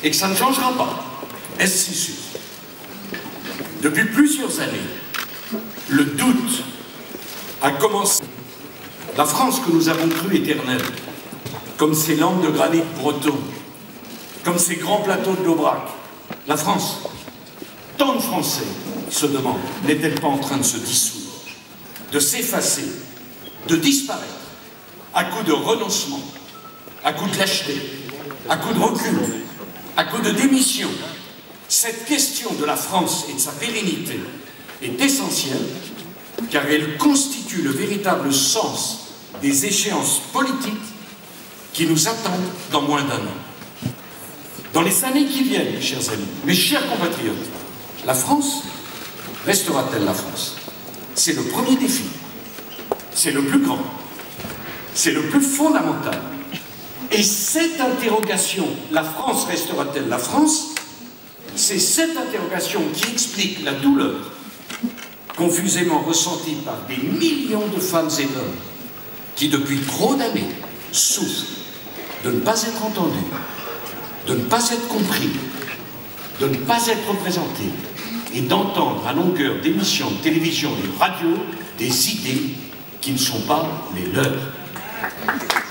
et que ça ne changera pas. Est-ce si sûr? Depuis plusieurs années, le doute a commencé. La France que nous avons crue éternelle, comme ces langues de granit breton, comme ces grands plateaux de l'Aubrac, la France, tant de Français se demandent, n'est-elle pas en train de se dissoudre, de s'effacer, de disparaître, à coup de renoncement, à coup de lâcheté, à coup de recul, à coup de démission? Cette question de la France et de sa pérennité est essentielle, car elle constitue le véritable sens des échéances politiques qui nous attendent dans moins d'un an. Dans les années qui viennent, chers amis, mes chers compatriotes, la France restera-t-elle la France? C'est le premier défi, c'est le plus grand, c'est le plus fondamental. Et cette interrogation, la France restera-t-elle la France? C'est cette interrogation qui explique la douleur confusément ressentie par des millions de femmes et d'hommes qui, depuis trop d'années, souffrent de ne pas être entendus, de ne pas être compris, de ne pas être représentés et d'entendre à longueur d'émissions de télévision et de radio des idées qui ne sont pas les leurs.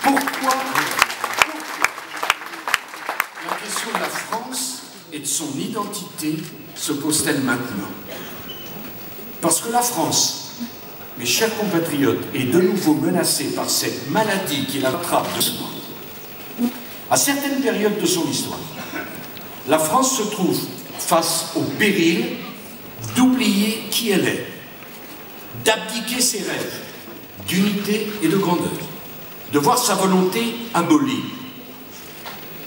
Pourquoi la question de la France et de son identité se pose-t-elle maintenant? Parce que la France, mes chers compatriotes, est de nouveau menacée par cette maladie qui l'attrape de soi. À certaines périodes de son histoire, la France se trouve face au péril d'oublier qui elle est, d'abdiquer ses rêves d'unité et de grandeur, de voir sa volonté abolie.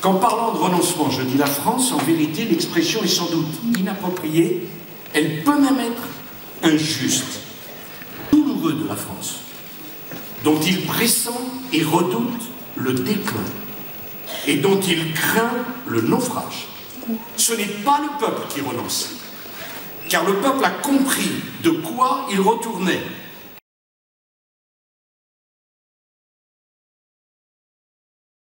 Qu'en parlant de renoncement, je dis la France, en vérité, l'expression est sans doute inappropriée, elle peut même être injuste. Douloureux de la France, dont il pressent et redoute le déclin, et dont il craint le naufrage. Ce n'est pas le peuple qui renonce, car le peuple a compris de quoi il retournait,